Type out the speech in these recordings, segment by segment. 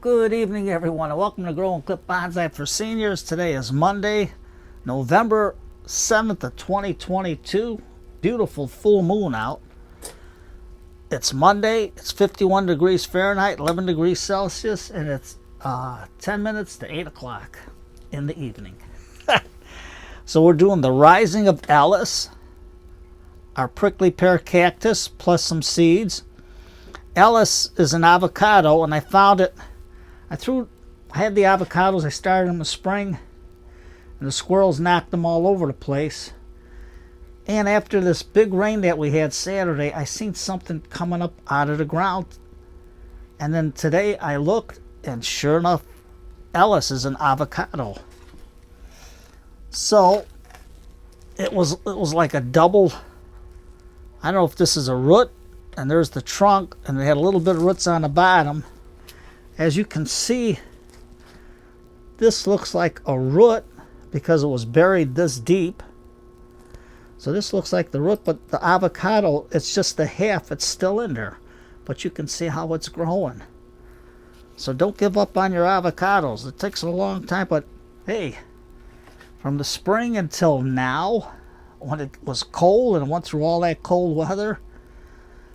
Good evening, everyone, and welcome to Grow and Clip Bonsai for Seniors. Today is Monday, November 7th of 2022. Beautiful full moon out. It's Monday. It's 51 degrees Fahrenheit, 11 degrees Celsius, and it's 10 minutes to 8 o'clock in the evening. So we're doing the rising of Alice, our prickly pear cactus, plus some seeds. Alice is an avocado, and I found it. I had the avocados. I started in the spring, and the squirrels knocked them all over the place. And after this big rain that we had Saturday, I seen something coming up out of the ground. And then today I looked, and sure enough, Alice is an avocado. So it was like a double. I don't know if this is a root, and there's the trunk, and they had a little bit of roots on the bottom. As you can see, this looks like a root because it was buried this deep. So this looks like the root, but the avocado, it's just the half. It's still in there. But you can see how it's growing. So don't give up on your avocados. It takes a long time, but hey, from the spring until now, when it was cold and went through all that cold weather,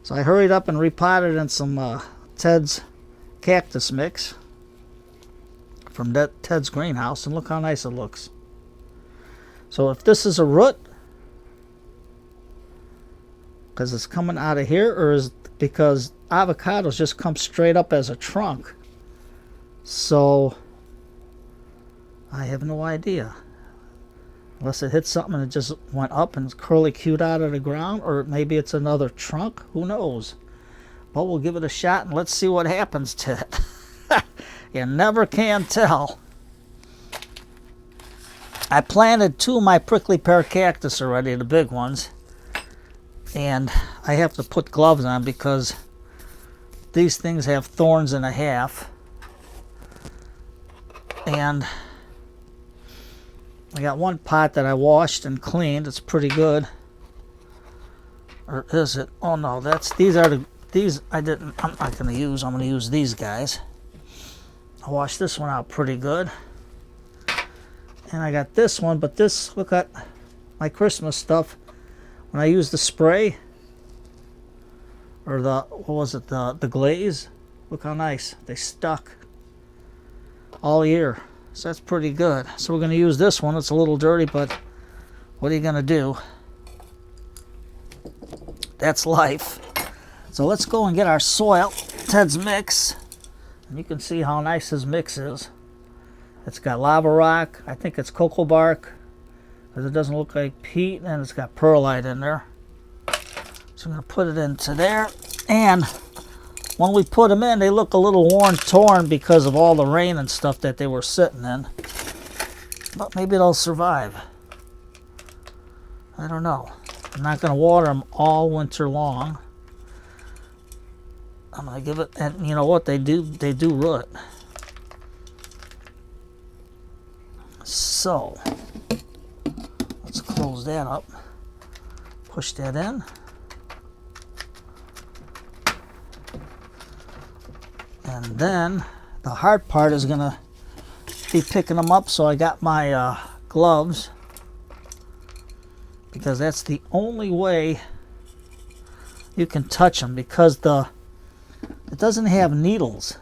so I hurried up and repotted in some Ted's cactus mix from Ted's greenhouse, and look how nice it looks. So if this is a root because it's coming out of here, or is because avocados just come straight up as a trunk, so I have no idea, unless it hit something and it just went up and curly cued out of the ground, or maybe it's another trunk. Who knows? But we'll give it a shot and let's see what happens to it. You never can tell. I planted two of my prickly pear cactus already, the big ones. And I have to put gloves on because these things have thorns and a half. And I got one pot that I washed and cleaned. It's pretty good. Or is it? Oh no, these I didn't. I'm not going to use. I'm going to use these guys. I washed this one out pretty good. And I got this one, but this, look at my Christmas stuff. When I used the spray, or what was it, the glaze, look how nice. They stuck all year. So that's pretty good. So we're going to use this one. It's a little dirty, but what are you going to do? That's life. So let's go and get our soil, Ted's mix. And you can see how nice his mix is. It's got lava rock. I think it's cocoa bark, because it doesn't look like peat, and it's got perlite in there. So I'm going to put it into there. And when we put them in, they look a little worn, torn because of all the rain and stuff that they were sitting in. But maybe they'll survive. I don't know. I'm not going to water them all winter long. I'm going to give it, and you know what, they do root. So let's close that up, push that in, and then the hard part is going to be picking them up. So I got my gloves, because that's the only way you can touch them, because it doesn't have needles.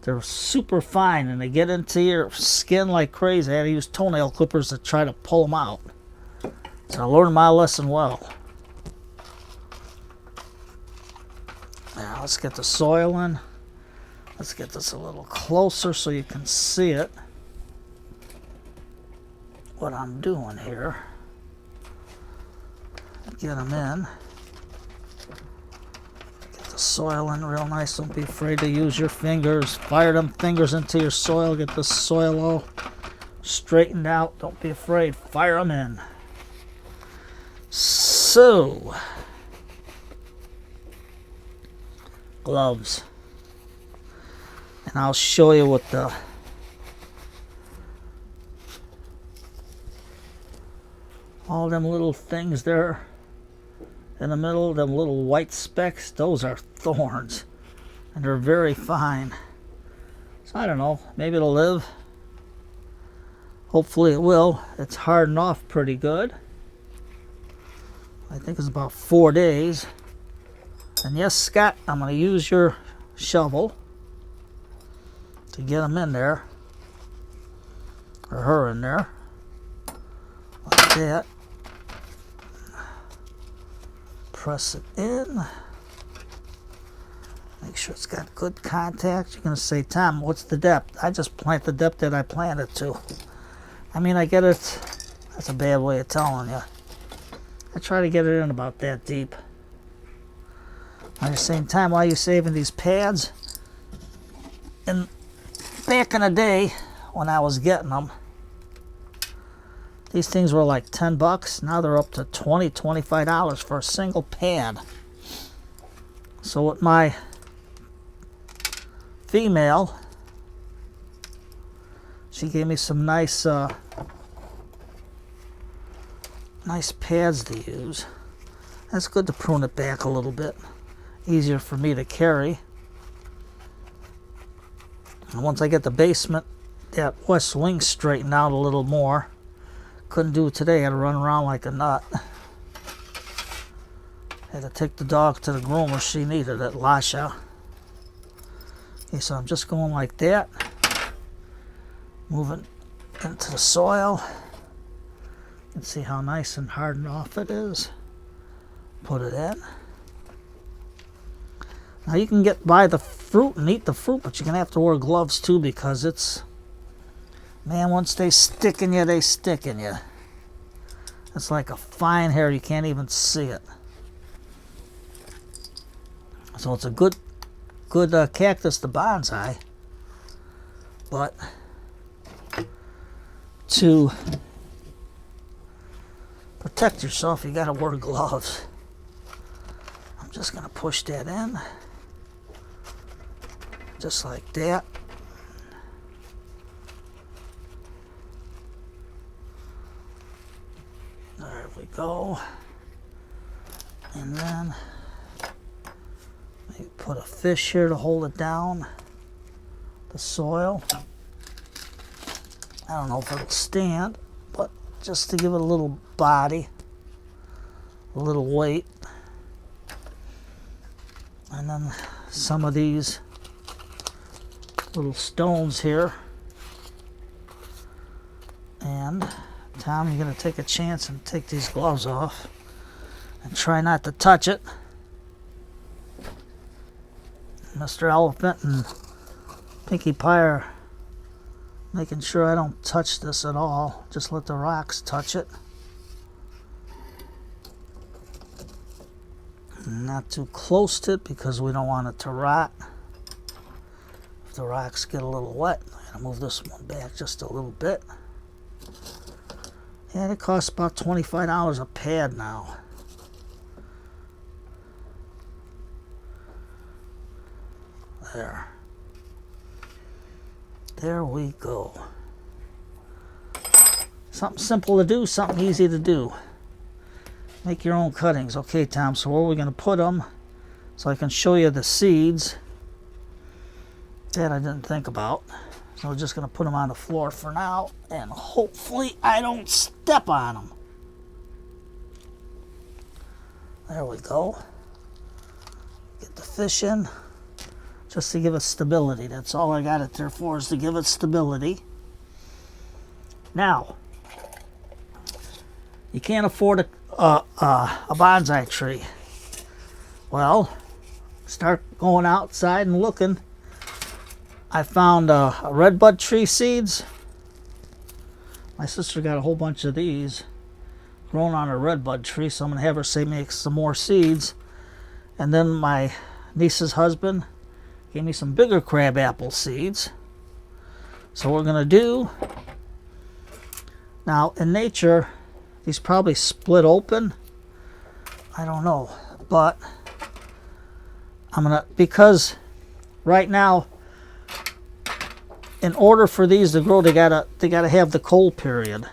They're super fine, and they get into your skin like crazy. I had to use toenail clippers to try to pull them out. So I learned my lesson well. Now let's get the soil in. Let's get this a little closer so you can see it, what I'm doing here. Get them in. Soil in real nice. Don't be afraid to use your fingers. Fire them fingers into your soil. Get the soil all straightened out. Don't be afraid. Fire them in. So, gloves. And I'll show you what all them little things there in the middle, them little white specks, those are thorns, and they're very fine. So I don't know, maybe it'll live. Hopefully it will. It's hardened off pretty good. I think it's about 4 days. And yes, Scott, I'm going to use your shovel to get them in there. Or her in there. Like that. Press it in. Make sure it's got good contact. You're going to say, Tom, what's the depth? I just plant the depth that I planned it to. I mean, I get it. That's a bad way of telling you. I try to get it in about that deep. At the same time, while you're saving these pads, and back in the day when I was getting them, these things were like 10 bucks. Now they're up to $20, $25 for a single pad. So with my female, she gave me some nice nice pads to use. That's good to prune it back a little bit. Easier for me to carry. And once I get the basement, that west wing straightened out a little more. Couldn't do it today. I had to run around like a nut. Had to take the dog to the groomer. She needed it, Lasha. Okay, so I'm just going like that. Moving into the soil. You can see how nice and hardened off it is. Put it in. Now you can get by the fruit and eat the fruit, but you're going to have to wear gloves too, because it's, man, once they stick in you, they stick in you. It's like a fine hair. You can't even see it. So it's a good cactus to bonsai. But to protect yourself, you got to wear gloves. I'm just going to push that in. Just like that. There we go. And then maybe put a fish here to hold it down. The soil. I don't know if it'll stand, but just to give it a little body, a little weight. And then some of these little stones here. And Tom, you're going to take a chance and take these gloves off and try not to touch it. Mr. Elephant and Pinkie Pie are making sure I don't touch this at all. Just let the rocks touch it. Not too close to it because we don't want it to rot. If the rocks get a little wet, I'm going to move this one back just a little bit. And it costs about $25 a pad now. There. There we go. Something simple to do, something easy to do. Make your own cuttings. Okay, Tom, so where are we going to put them? So I can show you the seeds. That I didn't think about. So we're just going to put them on the floor for now, and hopefully I don't step on them. There we go. Get the fish in, just to give it stability. That's all I got it there for, is to give it stability. Now, you can't afford a bonsai tree. Well, start going outside and looking. I found a redbud tree seeds. My sister got a whole bunch of these grown on a redbud tree, so I'm going to have her say make some more seeds. And then my niece's husband gave me some bigger crabapple seeds. So what we're going to do, now in nature, these probably split open. I don't know, but I'm going to, because right now, in order for these to grow, they gotta have the cold period.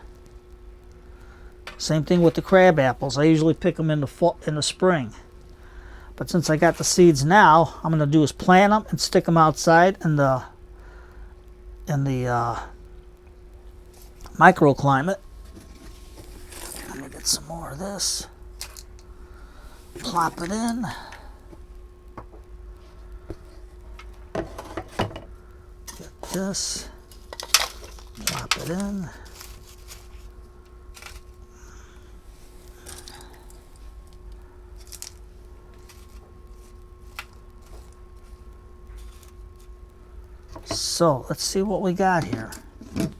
Same thing with the crab apples. I usually pick them in the spring. But since I got the seeds now, I'm gonna do is plant them and stick them outside in the in the microclimate. Let me get some more of this. Plop it in. Get this. Plop it in. So let's see what we got here. I'm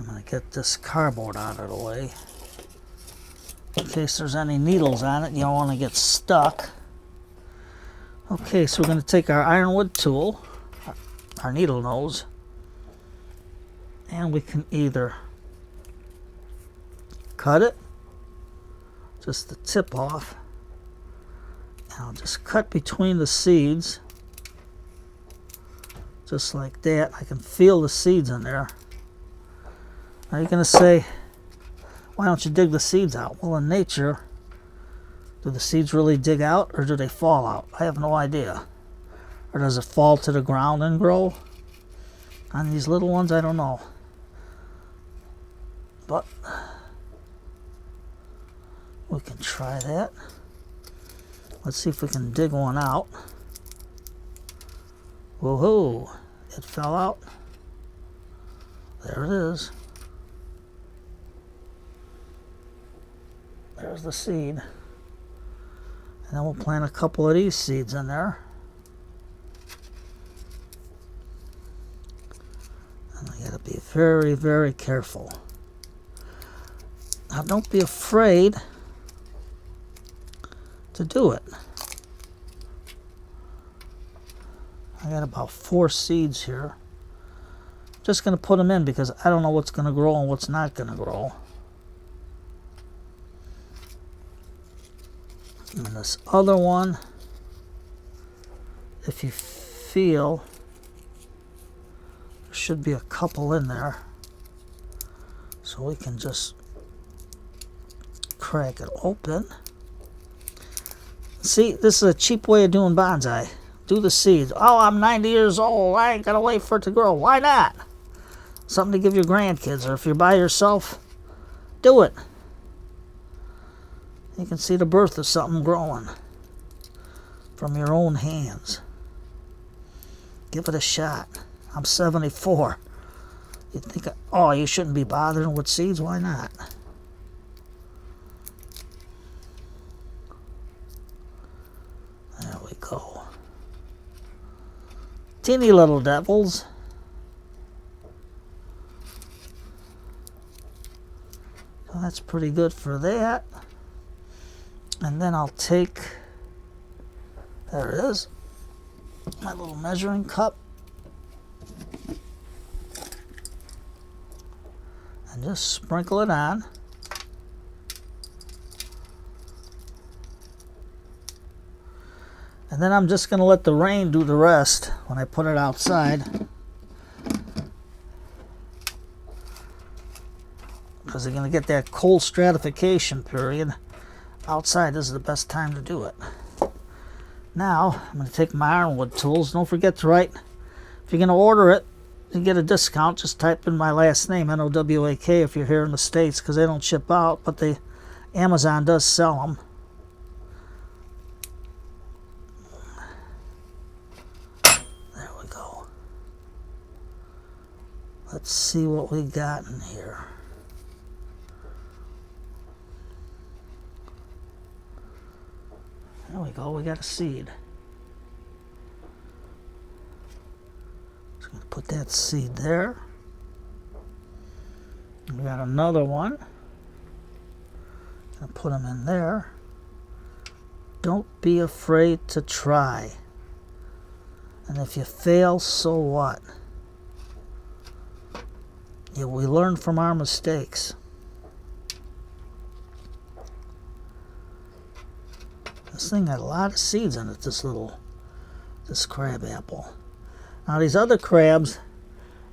going to get this cardboard out of the way in case there's any needles on it. You don't want to get stuck. Okay, so we're going to take our ironwood tool, our needle nose, and we can either cut it, just the tip off, and I'll just cut between the seeds. Just like that. I can feel the seeds in there. Now you're going to say, why don't you dig the seeds out? Well, in nature, do the seeds really dig out or do they fall out? I have no idea. Or does it fall to the ground and grow? On these little ones, I don't know. But we can try that. Let's see if we can dig one out. Woohoo! It fell out. There it is. There's the seed. And then we'll plant a couple of these seeds in there. And I gotta be very, very careful. Now don't be afraid to do it. I got about 4 seeds here. Just going to put them in because I don't know what's going to grow and what's not going to grow. And this other one, if you feel, there should be a couple in there. So we can just crack it open. See, this is a cheap way of doing bonsai. Do the seeds. Oh, I'm 90 years old. I ain't gotta wait for it to grow. Why not? Something to give your grandkids, or if you're by yourself, do it. You can see the birth of something growing from your own hands. Give it a shot. I'm 74. You think, oh, you shouldn't be bothering with seeds? Why not? There we go. Teeny little devils. So that's pretty good for that. And then I'll take, there it is, my little measuring cup. And just sprinkle it on. And then I'm just going to let the rain do the rest when I put it outside. Because they're going to get that cold stratification period. Outside, this is the best time to do it. Now, I'm going to take my ironwood tools. Don't forget to write, if you're going to order it, you get a discount. Just type in my last name, N-O-W-A-K, if you're here in the States, because they don't ship out, but Amazon does sell them. Let's see what we got in here. There we go, we got a seed. Just going to put that seed there. We got another one. Going to put them in there. Don't be afraid to try. And if you fail, so what? Yeah, we learn from our mistakes. This thing got a lot of seeds in it, this crab apple. Now these other crabs,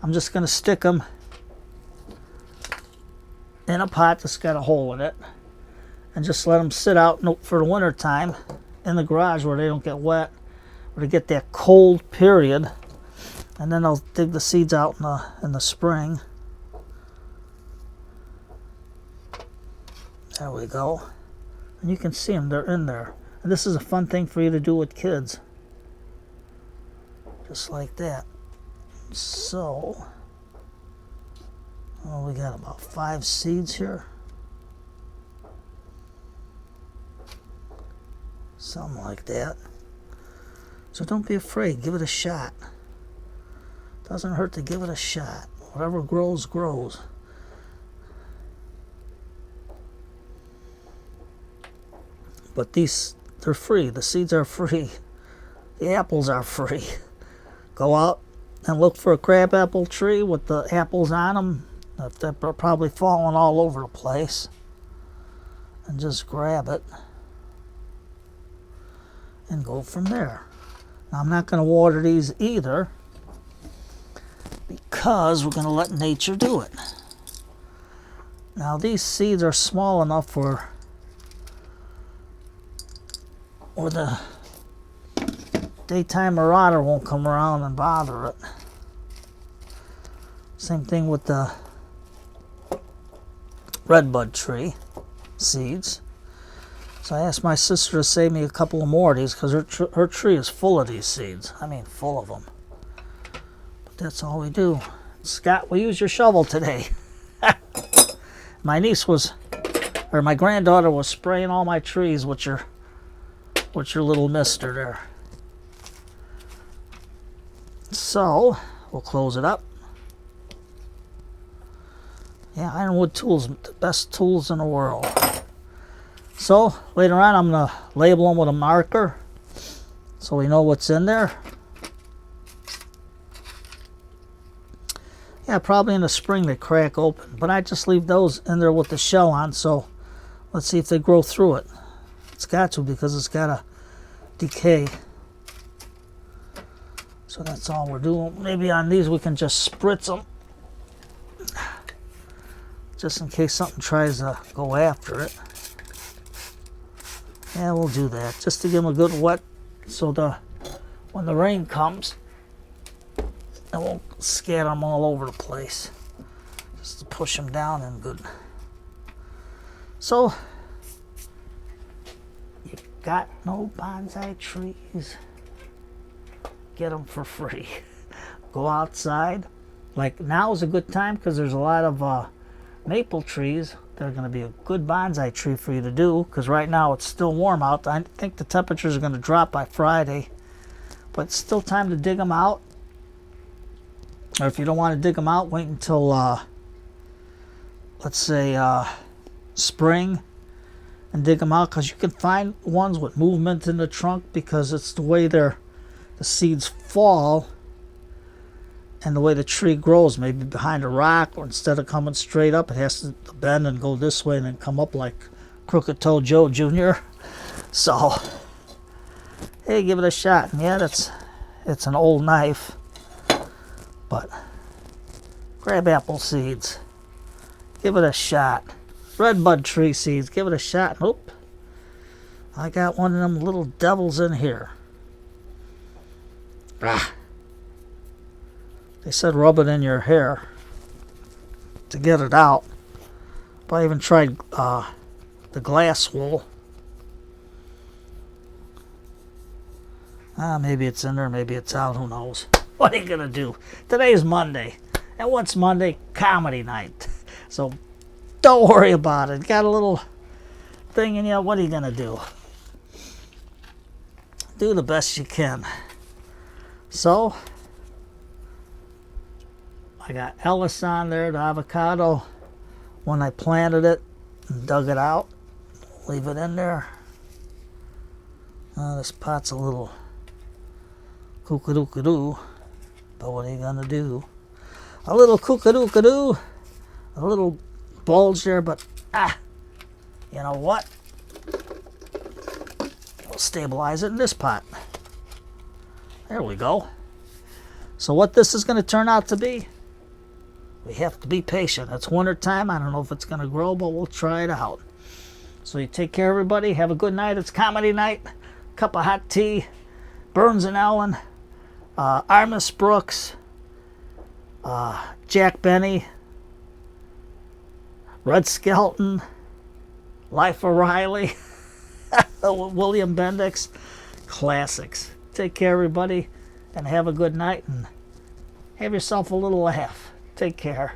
I'm just going to stick them in a pot that's got a hole in it and just let them sit out for the winter time in the garage where they don't get wet, or to get that cold period. And then I'll dig the seeds out in the spring. There we go. And you can see them, they're in there. And this is a fun thing for you to do with kids. Just like that. So, we got about 5 seeds here. Something like that. So don't be afraid, give it a shot. Doesn't hurt to give it a shot. Whatever grows, grows. But they're free. The seeds are free. The apples are free. Go out and look for a crabapple tree with the apples on them. They're probably falling all over the place. And just grab it. And go from there. Now, I'm not going to water these either, because we're going to let nature do it. Now, these seeds are small enough for the daytime marauder won't come around and bother it. Same thing with the redbud tree seeds. So I asked my sister to save me a couple of more of these, because her tree is full of these seeds. I mean, full of them. But that's all we do. Scott, we use your shovel today. My granddaughter was spraying all my trees with your little mister there. So, we'll close it up. Yeah, ironwood tools, the best tools in the world. So, later on, I'm going to label them with a marker so we know what's in there. Yeah, probably in the spring they crack open, but I just leave those in there with the shell on, so let's see if they grow through it. It's got to, because it's got to decay. So that's all we're doing. Maybe on these we can just spritz them, just in case something tries to go after it. Yeah, we'll do that, just to give them a good wet, so when the rain comes, it won't scatter them all over the place. Just to push them down and good. So, you got no bonsai trees? Get them for free. Go outside. Like, now is a good time, because there's a lot of maple trees. They're going to be a good bonsai tree for you to do, because right now it's still warm out. I think the temperatures are going to drop by Friday, but it's still time to dig them out. Or if you don't want to dig them out, wait until let's say spring and dig them out, because you can find ones with movement in the trunk, because it's the way the seeds fall and the way the tree grows. Maybe behind a rock, or instead of coming straight up, it has to bend and go this way and then come up like Crooked Toe Joe Jr. So, hey, give it a shot. And yeah, it's an old knife, but crabapple seeds, give it a shot. Redbud tree seeds, give it a shot. Oop, I got one of them little devils in here. Ah. They said rub it in your hair to get it out. But I even tried the glass wool. Maybe it's in there, maybe it's out, who knows. What are you going to do? Today's Monday. And what's Monday? Comedy night. So don't worry about it. Got a little thing in you, what are you going to do? Do the best you can. So, I got Ellis on there, the avocado. When I planted it and dug it out, leave it in there. This pot's a little kookadoo-kadoo, but what are you gonna do? A little kookadoo-kadoo, a little bulge there, but you know what? We'll stabilize it in this pot. There we go. So what this is going to turn out to be, we have to be patient. It's winter time. I don't know if it's going to grow, but we'll try it out. So you take care, everybody. Have a good night. It's comedy night. Cup of hot tea. Burns and Ellen. Armis Brooks. Jack Benny, Red Skelton, Life of Riley, William Bendix. Classics. Take care, everybody, and have a good night, and have yourself a little laugh. Take care.